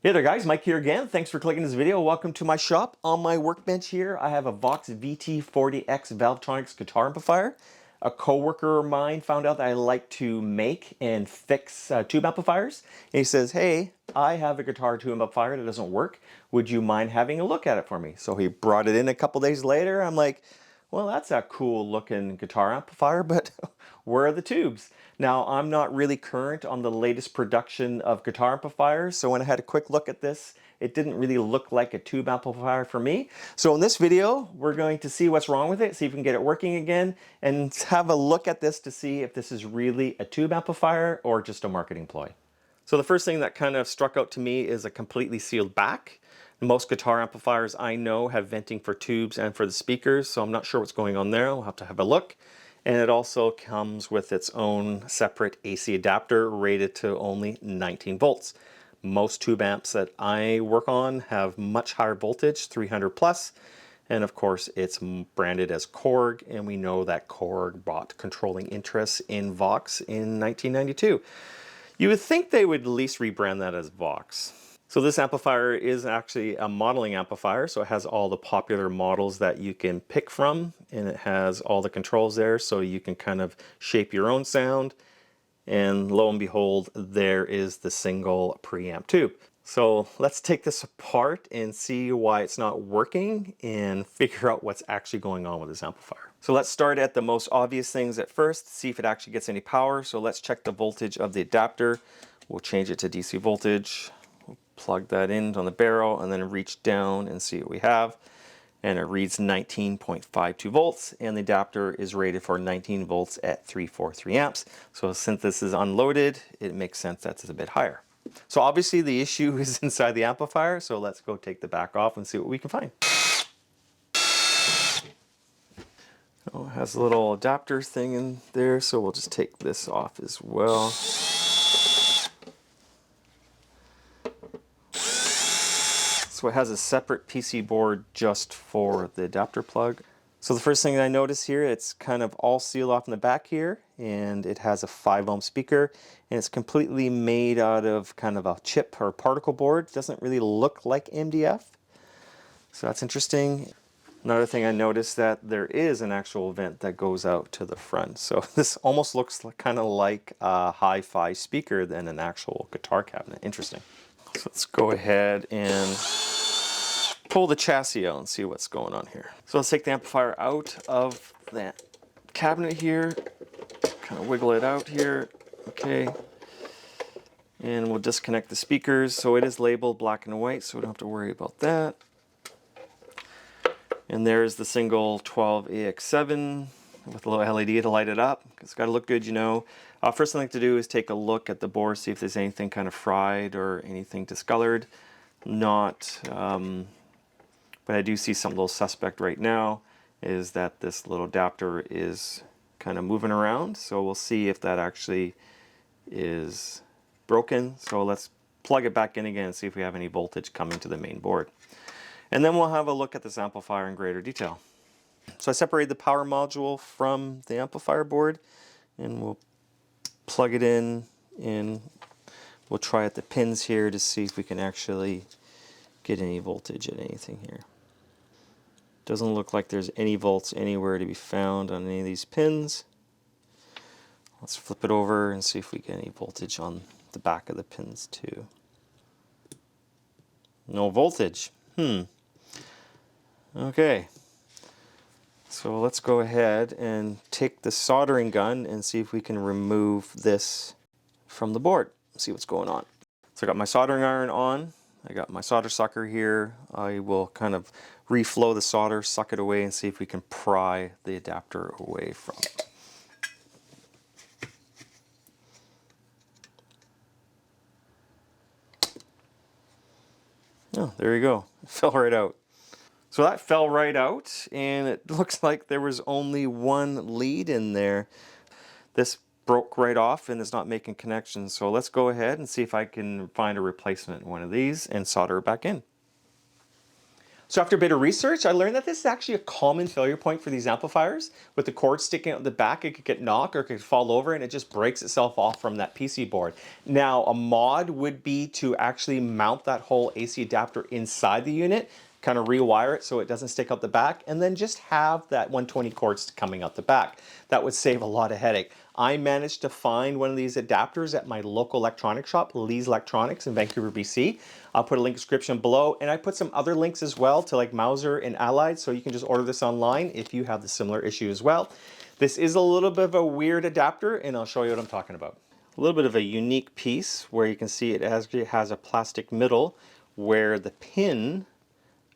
Hey there guys, Mike here again. Thanks for clicking this video. Welcome to my shop. On my workbench here, I have a Vox VT40X Valvetronics guitar amplifier. A coworker of mine found out that I like to make and fix tube amplifiers. And he says, hey, I have a guitar tube amplifier that doesn't work. Would you mind having a look at it for me? So he brought it in a couple days later. I'm like, well, that's a cool looking guitar amplifier, but where are the tubes? Now, I'm not really current on the latest production of guitar amplifiers, so when I had a quick look at this, it didn't really look like a tube amplifier for me. So in this video, we're going to see what's wrong with it, see if we can get it working again, and have a look at this to see if this is really a tube amplifier or just a marketing ploy. So the first thing that kind of struck out to me is a completely sealed back. Most guitar amplifiers I know have venting for tubes and for the speakers, so I'm not sure what's going on there. We'll have to have a look. And it also comes with its own separate AC adapter rated to only 19 volts. Most tube amps that I work on have much higher voltage, 300 plus. And of course, it's branded as Korg, and we know that Korg bought controlling interests in Vox in 1992. You would think they would at least rebrand that as Vox. So this amplifier is actually a modeling amplifier, so it has all the popular models that you can pick from, and it has all the controls there so you can kind of shape your own sound. And lo and behold, there is the single preamp tube. So let's take this apart and see why it's not working and figure out what's actually going on with this amplifier. So let's start at the most obvious things at first, see if it actually gets any power. So let's check the voltage of the adapter. We'll change it to DC voltage. Plug that in on the barrel and then reach down and see what we have. And it reads 19.52 volts, and the adapter is rated for 19 volts at 343 amps. So since this is unloaded, it makes sense that it's a bit higher. So obviously the issue is inside the amplifier, so let's go take the back off and see what we can find. Oh, it has a little adapter thing in there, so we'll just take this off as well. So it has a separate PC board just for the adapter plug. So the first thing that I notice here, it's kind of all sealed off in the back here, and it has a 5 ohm speaker, and it's completely made out of kind of a chip or particle board. It doesn't really look like MDF. So that's interesting. Another thing I noticed that there is an actual vent that goes out to the front. So this almost looks kind of like a hi-fi speaker than an actual guitar cabinet. Interesting. So let's go ahead and pull the chassis out and see what's going on here. So let's take the amplifier out of that cabinet here, kind of wiggle it out here, okay. And we'll disconnect the speakers. So it is labeled black and white, so we don't have to worry about that. And there's the single 12AX7 with a little LED to light it up. It's got to look good, you know. First thing I like to do is take a look at the board, see if there's anything kind of fried or anything discolored. Not, but I do see something a little suspect right now, is that this little adapter is kind of moving around. So we'll see if that actually is broken. So let's plug it back in again and see if we have any voltage coming to the main board. And then we'll have a look at this amplifier in greater detail. So I separated the power module from the amplifier board, and we'll plug it in, and we'll try at the pins here to see if we can actually get any voltage at anything here. Doesn't look like there's any volts anywhere to be found on any of these pins. Let's flip it over and see if we get any voltage on the back of the pins too. No voltage. Okay. So let's go ahead and take the soldering gun and see if we can remove this from the board. See what's going on. So I got my soldering iron on. I got my solder sucker here. I will kind of reflow the solder, suck it away, and see if we can pry the adapter away from it. Oh, there you go. It fell right out. So that fell right out, and it looks like there was only one lead in there. This broke right off and is not making connections. So let's go ahead and see if I can find a replacement in one of these and solder it back in. So after a bit of research, I learned that this is actually a common failure point for these amplifiers. With the cord sticking out the back, it could get knocked or it could fall over and it just breaks itself off from that PC board. Now, a mod would be to actually mount that whole AC adapter inside the unit, kind of rewire it so it doesn't stick out the back, and then just have that 120 cords coming out the back. That would save a lot of headache. I managed to find one of these adapters at my local electronics shop, Lee's Electronics in Vancouver, BC. I'll put a link in the description below, and I put some other links as well to like Mauser and Allied, so you can just order this online if you have the similar issue as well. This is a little bit of a weird adapter, and I'll show you what I'm talking about. A little bit of a unique piece where you can see it has a plastic middle where the pin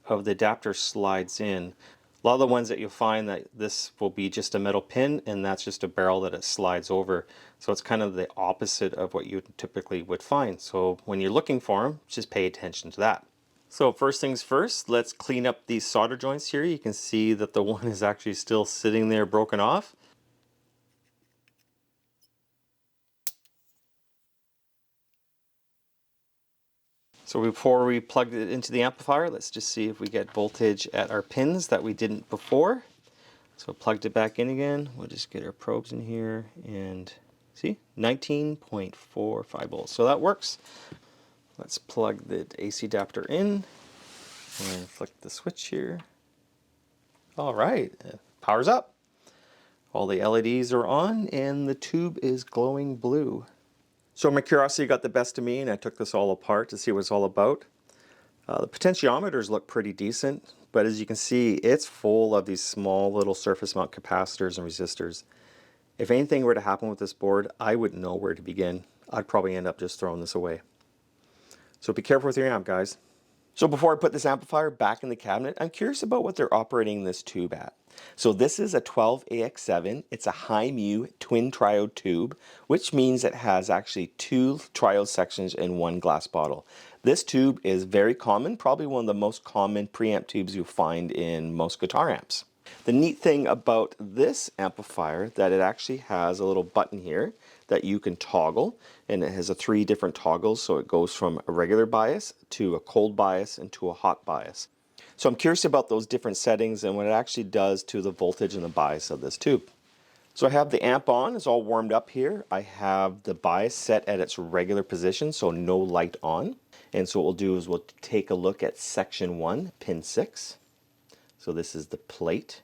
of the adapter slides in. A lot of the ones that you'll find that this will be just a metal pin and that's just a barrel that it slides over. So it's kind of the opposite of what you typically would find. So when you're looking for them, just pay attention to that. So first things first, let's clean up these solder joints here. You can see that the one is actually still sitting there broken off. So before we plug it into the amplifier, let's just see if we get voltage at our pins that we didn't before. So plugged it back in again. We'll just get our probes in here and see, 19.45 volts. So that works. Let's plug the AC adapter in and flick the switch here. All right, power's up. All the LEDs are on and the tube is glowing blue. So my curiosity got the best of me and I took this all apart to see what it's all about. The potentiometers look pretty decent, but as you can see, it's full of these small little surface mount capacitors and resistors. If anything were to happen with this board, I wouldn't know where to begin. I'd probably end up just throwing this away. So be careful with your amp, guys. So before I put this amplifier back in the cabinet, I'm curious about what they're operating this tube at. So this is a 12AX7. It's a high mu twin triode tube, which means it has actually 2 triode sections in one glass bottle. This tube is very common, probably one of the most common preamp tubes you'll find in most guitar amps. The neat thing about this amplifier that it actually has a little button here that you can toggle, and it has 3 different toggles, so it goes from a regular bias to a cold bias and to a hot bias. So I'm curious about those different settings and what it actually does to the voltage and the bias of this tube. So I have the amp on, it's all warmed up here. I have the bias set at its regular position, so no light on. And so what we'll do is we'll take a look at section 1, pin 6. So this is the plate.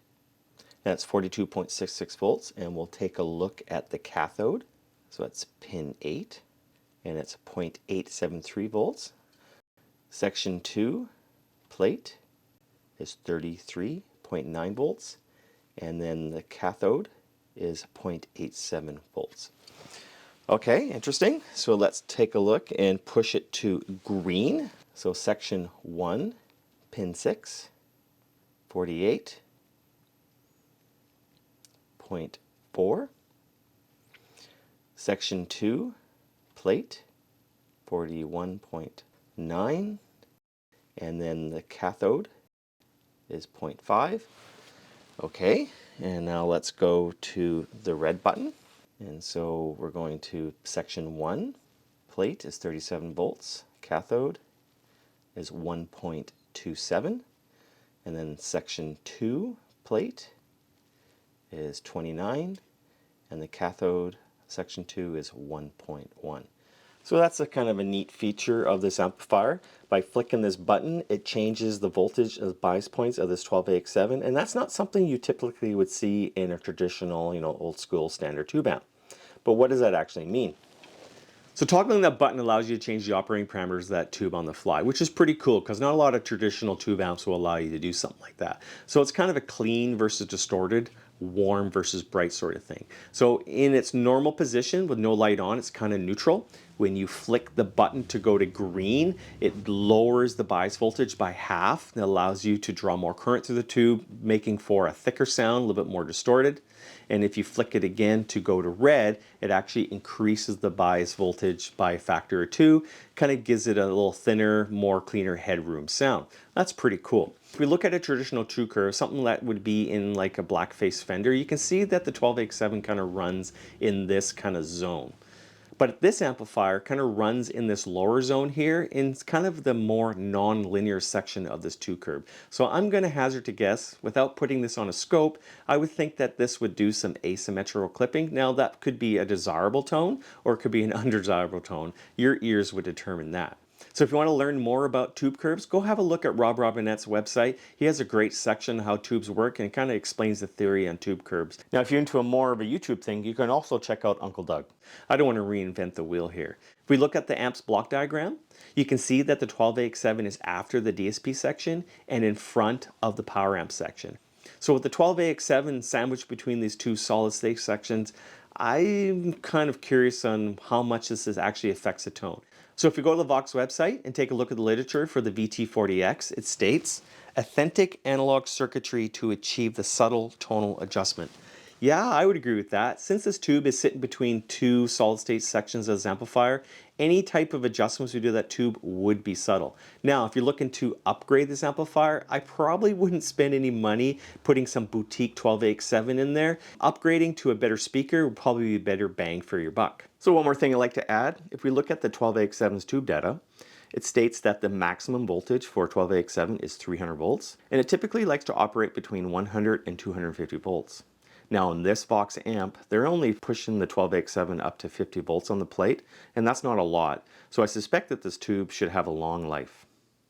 That's 42.66 volts, and we'll take a look at the cathode. So it's pin 8, and it's 0.873 volts. Section 2, plate, is 33.9 volts, and then the cathode is 0.87 volts. Okay, interesting. So let's take a look and push it to green. So section 1, pin 6, 48.4. Section 2, plate, 41.9. And then the cathode is 0.5. Okay, and now let's go to the red button. And so we're going to section 1, plate is 37 volts, cathode is 1.27, and then section 2, plate is 29, and the cathode, section 2 is 1.1. So that's a kind of a neat feature of this amplifier. By flicking this button, it changes the voltage of bias points of this 12AX7, and that's not something you typically would see in a traditional, old school standard tube amp. But what does that actually mean? So toggling that button allows you to change the operating parameters of that tube on the fly, which is pretty cool because not a lot of traditional tube amps will allow you to do something like that. So it's kind of a clean versus distorted, warm versus bright sort of thing. So in its normal position with no light on, it's kind of neutral. When you flick the button to go to green, it lowers the bias voltage by half. It allows you to draw more current through the tube, making for a thicker sound, a little bit more distorted. And if you flick it again to go to red, it actually increases the bias voltage by a factor of 2, kind of gives it a little thinner, more cleaner headroom sound. That's pretty cool. If we look at a traditional true curve, something that would be in like a black face Fender, you can see that the 12AX7 kind of runs in this kind of zone. But this amplifier kind of runs in this lower zone here in kind of the more non-linear section of this tube curve. So I'm going to hazard to guess, without putting this on a scope, I would think that this would do some asymmetrical clipping. Now that could be a desirable tone or it could be an undesirable tone. Your ears would determine that. So if you want to learn more about tube curves, go have a look at Rob Robinette's website. He has a great section on how tubes work and it kind of explains the theory on tube curves. Now if you're into a more of a YouTube thing, you can also check out Uncle Doug. I don't want to reinvent the wheel here. If we look at the amp's block diagram, you can see that the 12AX7 is after the DSP section and in front of the power amp section. So with the 12AX7 sandwiched between these two solid state sections, I'm kind of curious on how much this actually affects the tone. So if you go to the Vox website and take a look at the literature for the VT40X, it states, authentic analog circuitry to achieve the subtle tonal adjustment. Yeah, I would agree with that. Since this tube is sitting between two solid state sections of this amplifier, any type of adjustments we do to that tube would be subtle. Now, if you're looking to upgrade this amplifier, I probably wouldn't spend any money putting some boutique 12AX7 in there. Upgrading to a better speaker would probably be a better bang for your buck. So one more thing I'd like to add, if we look at the 12AX7's tube data, it states that the maximum voltage for 12AX7 is 300 volts, and it typically likes to operate between 100 and 250 volts. Now in this Vox amp, they're only pushing the 12AX7 up to 50 volts on the plate, and that's not a lot. So I suspect that this tube should have a long life.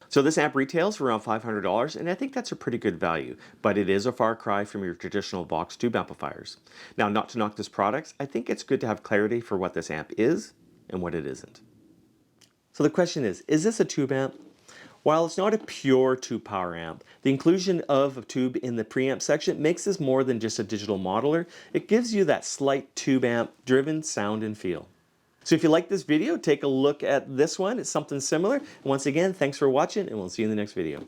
So this amp retails for around $500, and I think that's a pretty good value, but it is a far cry from your traditional Vox tube amplifiers. Now, not to knock this product, I think it's good to have clarity for what this amp is and what it isn't. So the question is this a tube amp? While it's not a pure tube power amp, the inclusion of a tube in the preamp section makes this more than just a digital modeler. It gives you that slight tube amp driven sound and feel. So if you like this video, take a look at this one. It's something similar. Once again, thanks for watching and we'll see you in the next video.